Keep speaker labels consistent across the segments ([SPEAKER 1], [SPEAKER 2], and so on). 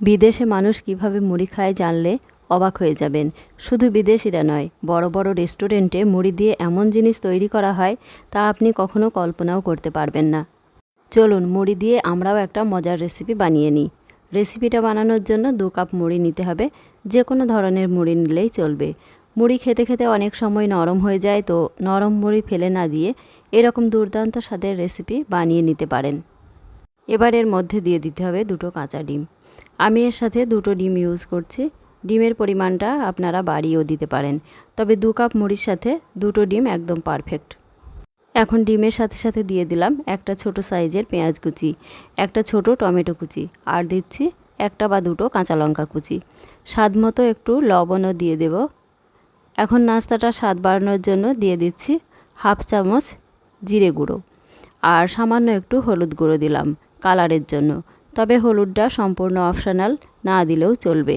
[SPEAKER 1] বিদেশে মানুষ কিভাবে মুড়ি খায় জানলে অবাক হয়ে যাবেন। শুধু বিদেশিরা নয়, বড় বড় রেস্টুরেন্টে মুড়ি দিয়ে এমন জিনিস তৈরি করা হয় তা আপনি কখনো কল্পনাও করতে পারবেন না। চলুন মুড়ি দিয়ে আমরাও একটা মজার রেসিপি বানিয়ে নিই। রেসিপিটা বানানোর জন্য 2 কাপ মুড়ি নিতে হবে। যে কোনো ধরনের মুড়ি নিলেই চলবে। মুড়ি খেতে খেতে অনেক সময় নরম হয়ে যায়, তো নরম মুড়ি ফেলে না দিয়ে এরকম দুর্দান্ত স্বাদের রেসিপি বানিয়ে নিতে পারেন। এবার এর মধ্যে দিয়ে দিতে হবে 2টো কাঁচা ডিম। আমি এর সাথে 2টো ডিম ইউজ করছি। ডিমের পরিমাণটা আপনারা বাড়িয়েও দিতে পারেন, তবে 2 কাপ মুড়ির সাথে 2টো ডিম একদম পারফেক্ট। এখন ডিমের সাথে সাথে দিয়ে দিলাম একটা ছোট সাইজের পেঁয়াজ কুচি, একটা ছোট টমেটো কুচি, আর দিচ্ছি একটা বা 2টো কাঁচা লঙ্কা কুচি। স্বাদ মতো একটু লবণও দিয়ে দেব। এখন নাস্তাটা স্বাদ বাড়ানোর জন্য দিয়ে দিচ্ছি হাফ চামচ জিরে গুঁড়ো, আর সামান্য একটু হলুদ গুঁড়ো দিলাম কালারের জন্য, তবে হলুদটা সম্পূর্ণ অপশনাল, না দিলেও চলবে।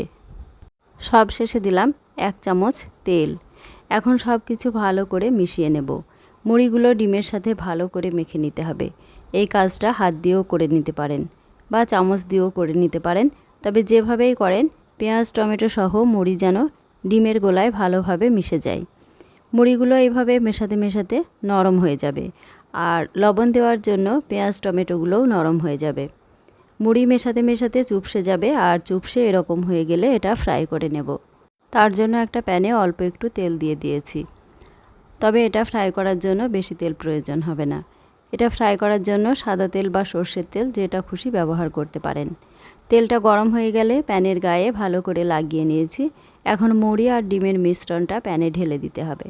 [SPEAKER 1] সব শেষে দিলাম 1 চামচ তেল। এখন সব কিছু ভালো করে মিশিয়ে নেব। মুড়িগুলো ডিমের সাথে ভালো করে মেখে নিতে হবে। এই কাজটা হাত দিয়েও করে নিতে পারেন বা চামচ দিয়েও করে নিতে পারেন, তবে যেভাবেই করেন পেঁয়াজ টমেটো সহ মুড়ি যেন ডিমের গোলায় ভালোভাবে মিশে যায়। মুড়িগুলো এইভাবে মেশাতে মেশাতে নরম হয়ে যাবে, আর লবণ দেওয়ার জন্য পেঁয়াজ টমেটোগুলোও নরম হয়ে যাবে। মুড়ি মেশাতে মেশাতে চুপসে যাবে, আর চুপসে এরকম হয়ে গেলে এটা ফ্রাই করে নেব। তার জন্য একটা প্যানে অল্প একটু তেল দিয়ে দিয়েছি, তবে এটা ফ্রাই করার জন্য বেশি তেল প্রয়োজন হবে না। এটা ফ্রাই করার জন্য সাদা তেল বা সর্ষের তেল যেটা খুশি ব্যবহার করতে পারেন। তেলটা গরম হয়ে গেলে প্যানের গায়ে ভালো করে লাগিয়ে নিয়েছি। এখন মুড়ি আর ডিমের মিশ্রণটা প্যানে ঢেলে দিতে হবে।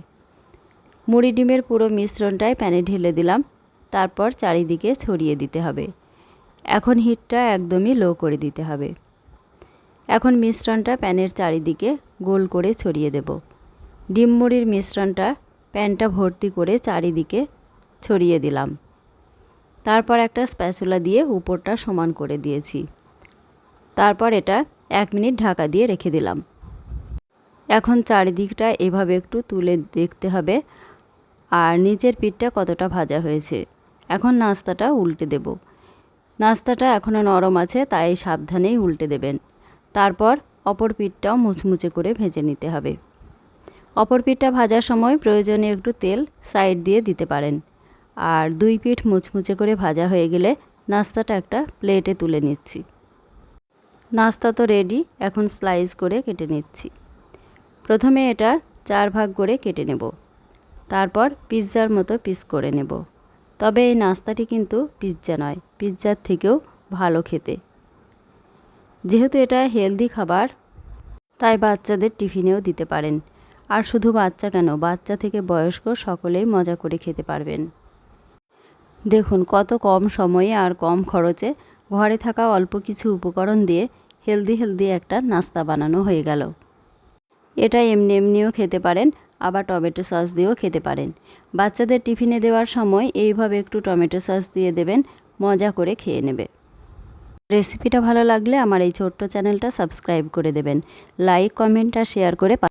[SPEAKER 1] মুড়ি ডিমের পুরো মিশ্রণটাই প্যানে ঢেলে দিলাম, তারপর চারিদিকে ছড়িয়ে দিতে হবে। এখন হিটটা একদমই লো করে দিতে হবে। এখন মিশ্রণটা প্যানের চারিদিকে গোল করে ছড়িয়ে দেব। ডিম মুড়ির মিশ্রণটা প্যানটা ভর্তি করে চারিদিকে ছড়িয়ে দিলাম। তারপর একটা স্প্যাচুলা দিয়ে উপরটা সমান করে দিয়েছি। তারপর এটা 1 মিনিট ঢাকা দিয়ে রেখে দিলাম। এখন চারিদিকটা এভাবে একটু তুলে দেখতে হবে আর নিচের পিঠটা কতটা ভাজা হয়েছে। এখন নাস্তাটা উল্টে দেব। নাস্তাটা এখনও নরম আছে, তাই সাবধানেই উল্টে দেবেন। তারপর অপর পিঠটাও মুচমুচে করে ভেজে নিতে হবে। অপর পিঠটা ভাজার সময় প্রয়োজনে একটু তেল সাইড দিয়ে দিতে পারেন। আর 2 পিঠ মুচমুচে করে ভাজা হয়ে গেলে নাস্তাটা একটা প্লেটে তুলে নিচ্ছি। নাস্তা তো রেডি, এখন স্লাইস করে কেটে নিচ্ছি। প্রথমে এটা 4 ভাগ করে কেটে নেব, তারপর পিৎজার মতো পিস করে নেব। তবে এই নাস্তাটি কিন্তু পিৎজা নয়, পিৎজার থেকেও ভালো খেতে। যেহেতু এটা হেলদি খাবার, তাই বাচ্চাদের টিফিনেও দিতে পারেন। আর শুধু বাচ্চা কেন, বাচ্চা থেকে বয়স্ক সকলেই মজা করে খেতে পারবেন। দেখুন কত কম সময়ে আর কম খরচে ঘরে থাকা অল্প কিছু উপকরণ দিয়ে হেলদি একটা নাস্তা বানানো হয়ে গেল। এটা এমনি এমনিও খেতে পারেন, আবার টমেটো সস দিয়েও খেতে পারেন। বাচ্চাদের টিফিনে দেওয়ার সময় এইভাবে একটু টমেটো সস দিয়ে দেবেন, মজা করে খেয়ে নেবে। রেসিপিটা ভালো লাগলে আমার এই ছোট্ট চ্যানেলটা সাবস্ক্রাইব করে দেবেন। লাইক কমেন্ট আর শেয়ার করে